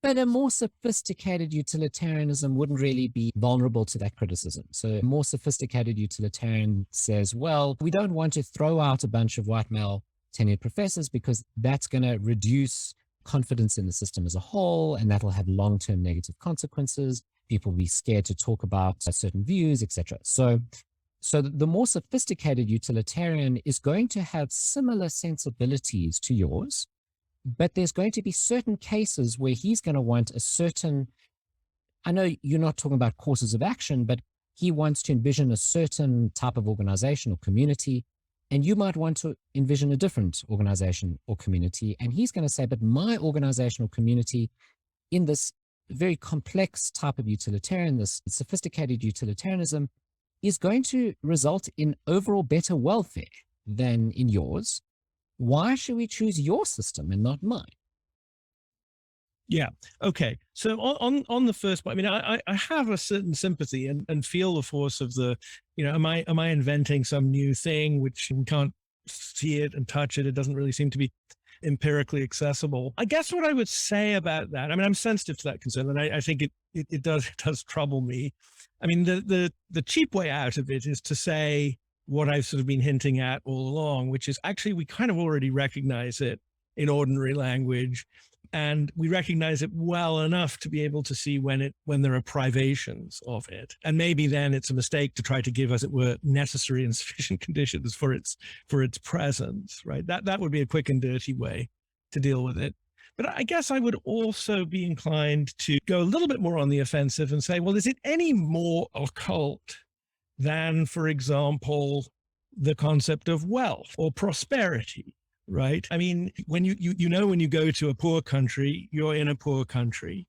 But a more sophisticated utilitarianism wouldn't really be vulnerable to that criticism. So a more sophisticated utilitarian says, well, we don't want to throw out a bunch of white male tenured professors because that's going to reduce confidence in the system as a whole, and that'll have long-term negative consequences. People will be scared to talk about certain views, etc. So the more sophisticated utilitarian is going to have similar sensibilities to yours, but there's going to be certain cases where he's going to want a certain, I know you're not talking about courses of action, but he wants to envision a certain type of organization or community, and you might want to envision a different organization or community. And he's going to say, but my organizational community in this very complex type of utilitarian, this sophisticated utilitarianism, is going to result in overall better welfare than in yours. Why should we choose your system and not mine?
Yeah. Okay. So on the first point, I mean, I have a certain sympathy and feel the force of the, am I inventing some new thing which we can't see it and touch it? It doesn't really seem to be empirically accessible. I guess what I would say about that, I mean, I'm sensitive to that concern, and I think it does trouble me. I mean, the cheap way out of it is to say what I've sort of been hinting at all along, which is actually we kind of already recognize it in ordinary language, and we recognize it well enough to be able to see when there are privations of it. And maybe then it's a mistake to try to give, as it were, necessary and sufficient conditions for its presence, right? That would be a quick and dirty way to deal with it. But I guess I would also be inclined to go a little bit more on the offensive and say, well, is it any more occult than, for example, the concept of wealth or prosperity, right? I mean, when you know, when you go to a poor country, you're in a poor country.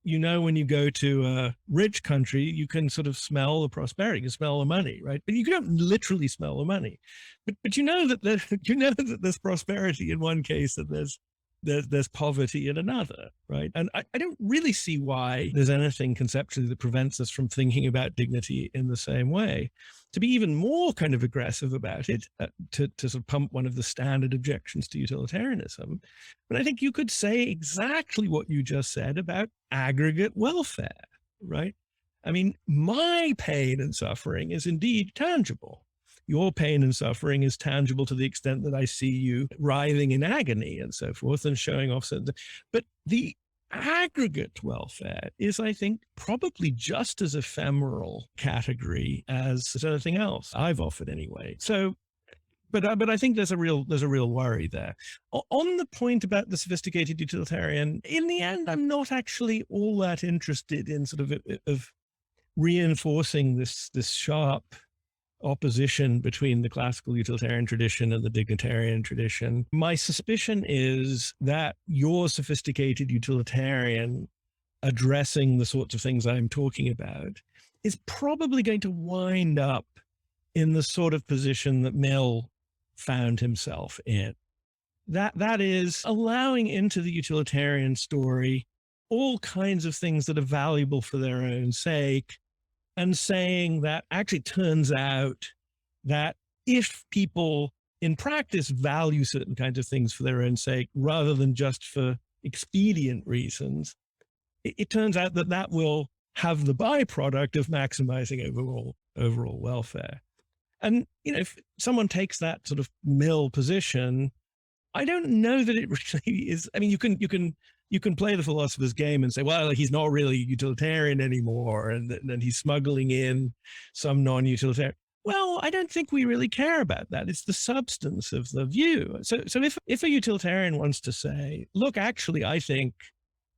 You know, when you go to a rich country, you can sort of smell the prosperity, you can smell the money, right? But you don't literally smell the money. But you know that you know that there's prosperity in one case and there's poverty in another, right? And I don't really see why there's anything conceptually that prevents us from thinking about dignity in the same way. To be even more kind of aggressive about it, to sort of pump one of the standard objections to utilitarianism, but I think you could say exactly what you just said about aggregate welfare, right? I mean, my pain and suffering is indeed tangible. Your pain and suffering is tangible to the extent that I see you writhing in agony and so forth and showing off something. But the aggregate welfare is, I think, probably just as ephemeral category as anything else I've offered anyway. So, but I think there's a real worry there. On the point about the sophisticated utilitarian, in the end, I'm not actually all that interested in sort of reinforcing this sharp opposition between the classical utilitarian tradition and the dignitarian tradition. My suspicion is that your sophisticated utilitarian addressing the sorts of things I'm talking about is probably going to wind up in the sort of position that Mill found himself in. That is allowing into the utilitarian story all kinds of things that are valuable for their own sake, and saying that actually turns out that if people in practice value certain kinds of things for their own sake rather than just for expedient reasons, it turns out that that will have the byproduct of maximizing overall welfare. And, you know, if someone takes that sort of Mill position, I don't know that it really is. I mean, you can play the philosopher's game and say, well, he's not really utilitarian anymore, and then he's smuggling in some non-utilitarian. Well, I don't think we really care about that. It's the substance of the view. So if a utilitarian wants to say, look, actually, I think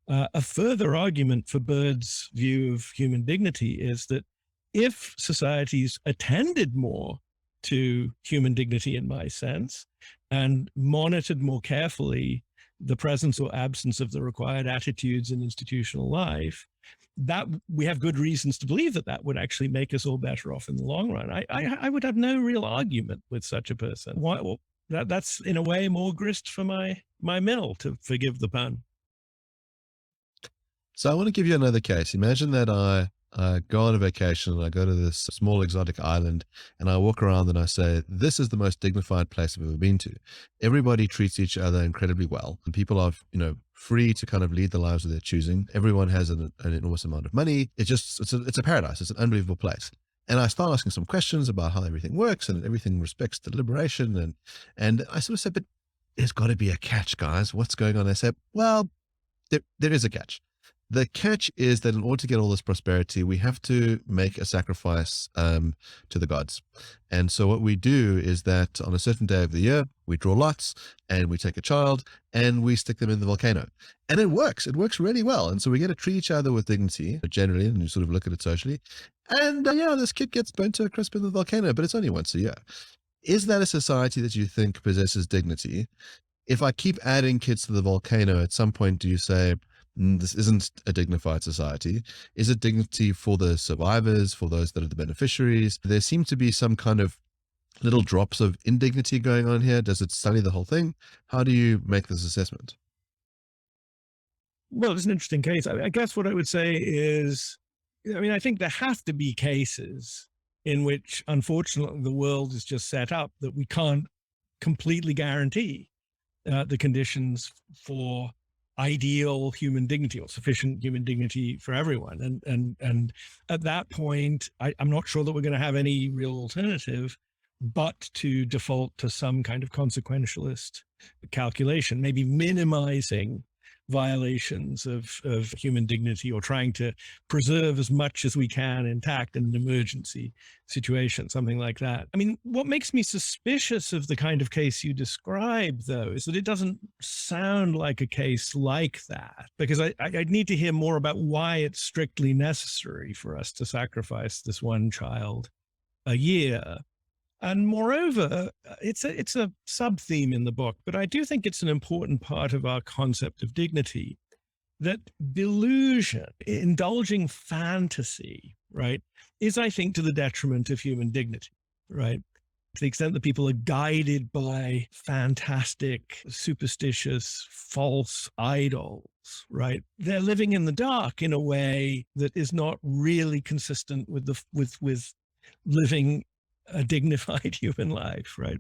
a further argument for Bird's view of human dignity is that if societies attended more to human dignity in my sense and monitored more carefully the presence or absence of the required attitudes in institutional life, that we have good reasons to believe that that would actually make us all better off in the long run. I would have no real argument with such a person. Why? Well, that's in a way more grist for my mill, to forgive the pun.
So I want to give you another case. Imagine that I go on a vacation and I go to this small exotic island and I walk around and I say, this is the most dignified place I've ever been to. Everybody treats each other incredibly well. And people are, free to kind of lead the lives of their choosing. Everyone has an enormous amount of money. It's a paradise. It's an unbelievable place. And I start asking some questions about how everything works and everything respects deliberation. And I sort of said, but there's got to be a catch, guys. What's going on? They said, well, there is a catch. The catch is that in order to get all this prosperity, we have to make a sacrifice to the gods. And so what we do is that on a certain day of the year, we draw lots and we take a child and we stick them in the volcano. And it works. It works really well. And so we get to treat each other with dignity, generally, and you sort of look at it socially. And this kid gets burnt to a crisp in the volcano, but it's only once a year. Is that a society that you think possesses dignity? If I keep adding kids to the volcano, at some point do you say, this isn't a dignified society? Is it dignity for the survivors, for those that are the beneficiaries? There seem to be some kind of little drops of indignity going on here. Does it study the whole thing? How do you make this assessment?
Well, it's an interesting case. I guess what I would say is, I think there have to be cases in which, unfortunately, the world is just set up that we can't completely guarantee the conditions for ideal human dignity or sufficient human dignity for everyone. And at that point, I'm not sure that we're going to have any real alternative but to default to some kind of consequentialist calculation, maybe minimizing violations of human dignity, or trying to preserve as much as we can intact in an emergency situation, something like that. I mean, what makes me suspicious of the kind of case you describe, though, is that it doesn't sound like a case like that, because I'd need to hear more about why it's strictly necessary for us to sacrifice this one child a year. And moreover, it's a sub-theme in the book, but I do think it's an important part of our concept of dignity, that delusion, indulging fantasy, right, is, I think, to the detriment of human dignity, right? To the extent that people are guided by fantastic, superstitious, false idols, right, they're living in the dark in a way that is not really consistent with with living a dignified human life, right?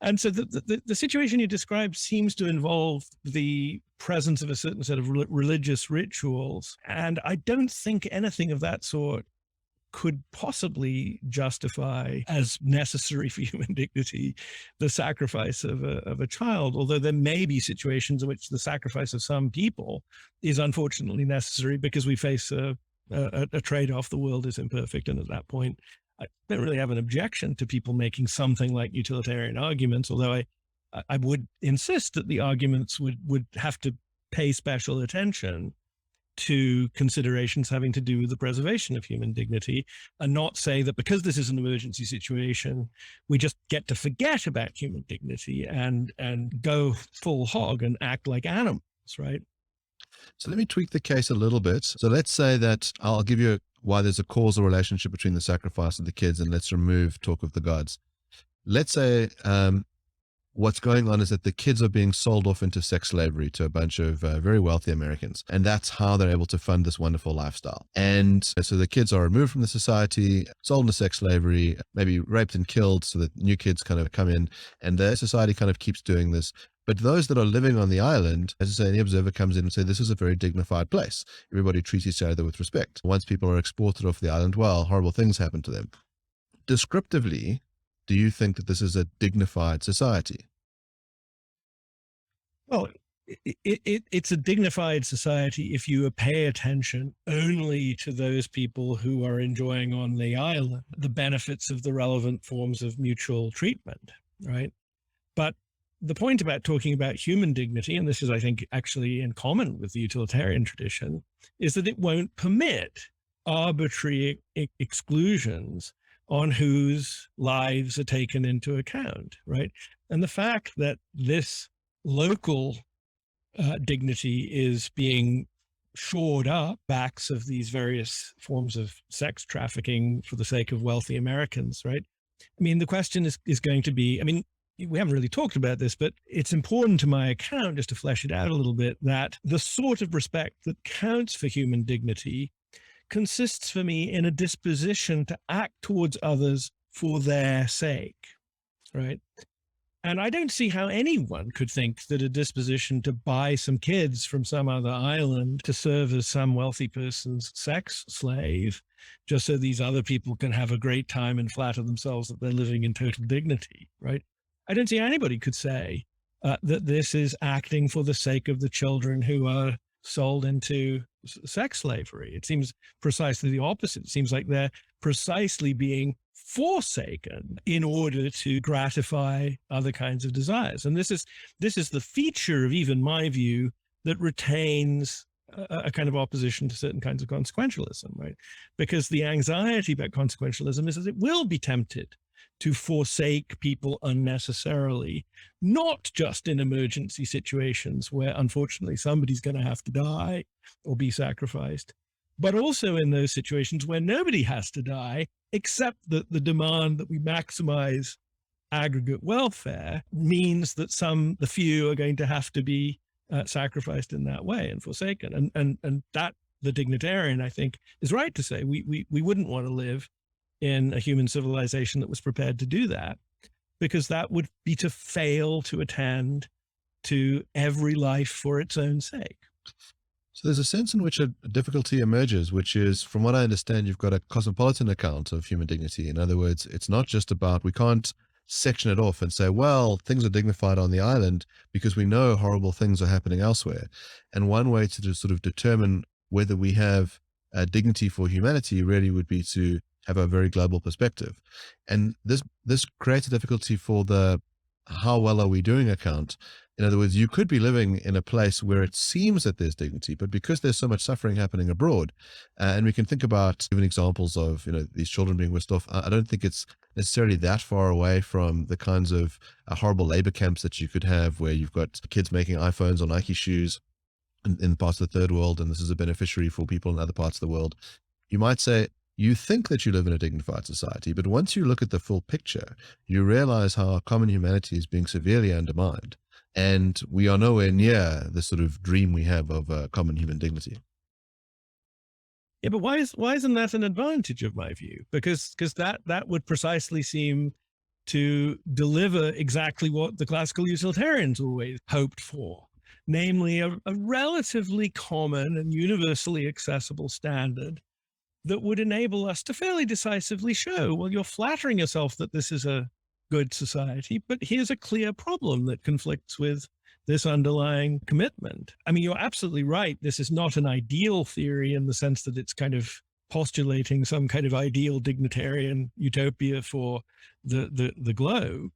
And so the situation you described seems to involve the presence of a certain set of religious rituals. And I don't think anything of that sort could possibly justify as necessary for human dignity the sacrifice of a child, although there may be situations in which the sacrifice of some people is unfortunately necessary because we face a trade-off. The world is imperfect, and at that point, I don't really have an objection to people making something like utilitarian arguments, although I would insist that the arguments would have to pay special attention to considerations having to do with the preservation of human dignity, and not say that because this is an emergency situation, we just get to forget about human dignity and go full hog and act like animals, right?
So let me tweak the case a little bit. So let's say that I'll give you why there's a causal relationship between the sacrifice of the kids, and let's remove talk of the gods. Let's say what's going on is that the kids are being sold off into sex slavery to a bunch of very wealthy Americans. And that's how they're able to fund this wonderful lifestyle. And so the kids are removed from the society, sold into sex slavery, maybe raped and killed, so that new kids kind of come in, and the society kind of keeps doing this. But those that are living on the island, as I say, any observer comes in and say, this is a very dignified place. Everybody treats each other with respect. Once people are exported off the island, well, horrible things happen to them. Descriptively, do you think that this is a dignified society?
Well, it's a dignified society if you pay attention only to those people who are enjoying on the island the benefits of the relevant forms of mutual treatment, right? But the point about talking about human dignity, and this is, I think, actually in common with the utilitarian tradition, is that it won't permit arbitrary exclusions on whose lives are taken into account, right? And the fact that this local dignity is being shored up backs of these various forms of sex trafficking for the sake of wealthy Americans, right? I mean, the question is going to be, I mean, we haven't really talked about this, but it's important to my account, just to flesh it out a little bit, that the sort of respect that counts for human dignity consists for me in a disposition to act towards others for their sake, right? And I don't see how anyone could think that a disposition to buy some kids from some other island to serve as some wealthy person's sex slave, just so these other people can have a great time and flatter themselves that they're living in total dignity, right? I don't see how anybody could say that this is acting for the sake of the children who are sold into sex slavery. It seems precisely the opposite. It seems like they're precisely being forsaken in order to gratify other kinds of desires. And this is the feature of even my view that retains a kind of opposition to certain kinds of consequentialism, right? Because the anxiety about consequentialism is that it will be tempted to forsake people unnecessarily, not just in emergency situations where unfortunately somebody's going to have to die or be sacrificed, but also in those situations where nobody has to die, except that the demand that we maximize aggregate welfare means that the few are going to have to be sacrificed in that way and forsaken. And that the dignitarian, I think, is right to say we wouldn't want to live in a human civilization that was prepared to do that, because that would be to fail to attend to every life for its own sake.
So there's a sense in which a difficulty emerges, which is, from what I understand, you've got a cosmopolitan account of human dignity. In other words, it's not just about, we can't section it off and say, well, things are dignified on the island because we know horrible things are happening elsewhere. And one way to just sort of determine whether we have dignity for humanity really would be to have a very global perspective. And this creates a difficulty for the how well are we doing account. In other words, you could be living in a place where it seems that there's dignity, but because there's so much suffering happening abroad, and we can think about even examples of, these children being whisked off. I don't think it's necessarily that far away from the kinds of horrible labor camps that you could have where you've got kids making iPhones or Nike shoes in parts of the third world, and this is a beneficiary for people in other parts of the world. You might say, you think that you live in a dignified society, but once you look at the full picture, you realize how our common humanity is being severely undermined. And we are nowhere near the sort of dream we have of common human dignity.
Yeah, but why isn't that an advantage of my view? Because that would precisely seem to deliver exactly what the classical utilitarians always hoped for, namely a relatively common and universally accessible standard that would enable us to fairly decisively show, well, you're flattering yourself that this is a good society, but here's a clear problem that conflicts with this underlying commitment. I mean, you're absolutely right. This is not an ideal theory in the sense that it's kind of postulating some kind of ideal dignitarian utopia for the globe.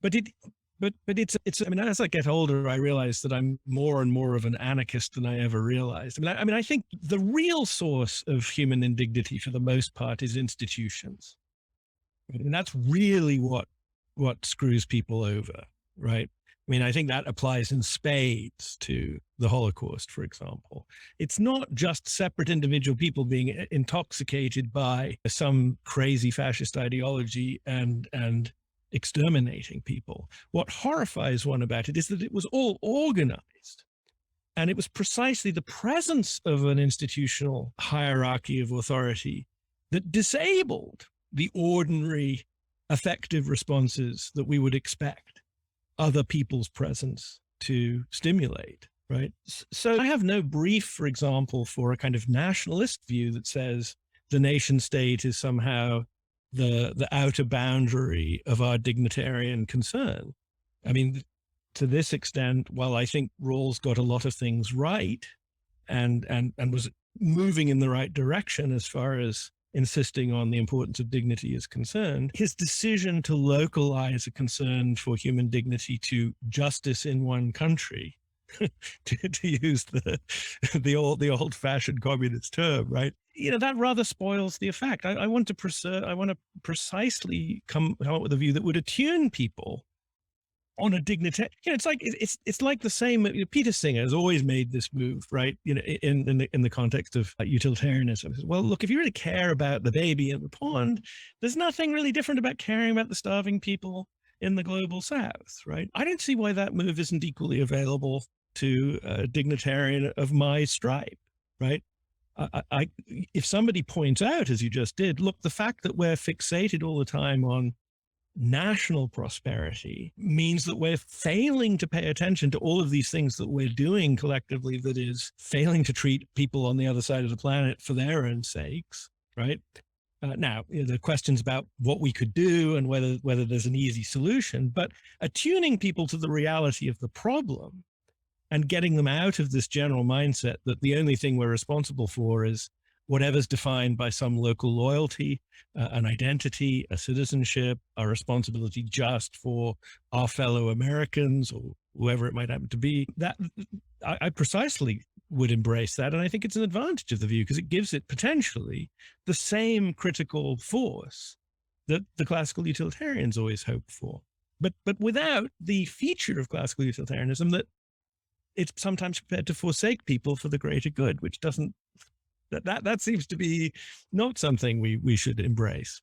But it's I mean, as I get older, I realize that I'm more and more of an anarchist than I ever realized. I mean, I think the real source of human indignity for the most part is institutions. And that's really what screws people over, right? I mean, I think that applies in spades to the Holocaust, for example. It's not just separate individual people being intoxicated by some crazy fascist ideology and exterminating people. What horrifies one about it is that it was all organized. And it was precisely the presence of an institutional hierarchy of authority that disabled the ordinary effective responses that we would expect other people's presence to stimulate, right? So I have no brief, for example, for a kind of nationalist view that says the nation state is somehow the outer boundary of our dignitarian concern. I mean, to this extent, while I think Rawls got a lot of things right and was moving in the right direction as far as insisting on the importance of dignity is concerned, his decision to localize a concern for human dignity to justice in one country, to use the old-fashioned communist term, right? That rather spoils the effect. I want to precisely come up with a view that would attune people on a dignity. It's like the same. Peter Singer has always made this move, right? In the context of utilitarianism. Well, look, if you really care about the baby in the pond, there's nothing really different about caring about the starving people in the global south, right? I don't see why that move isn't equally available to a dignitarian of my stripe, right? If somebody points out, as you just did, look, the fact that we're fixated all the time on national prosperity means that we're failing to pay attention to all of these things that we're doing collectively, that is failing to treat people on the other side of the planet for their own sakes, right? Now, the questions about what we could do and whether there's an easy solution, but attuning people to the reality of the problem and getting them out of this general mindset that the only thing we're responsible for is whatever's defined by some local loyalty, an identity, a citizenship, a responsibility just for our fellow Americans or whoever it might happen to be. That I precisely would embrace that. And I think it's an advantage of the view because it gives it potentially the same critical force that the classical utilitarians always hoped for. But without the feature of classical utilitarianism that it's sometimes prepared to forsake people for the greater good, which doesn't, that seems to be not something we should embrace.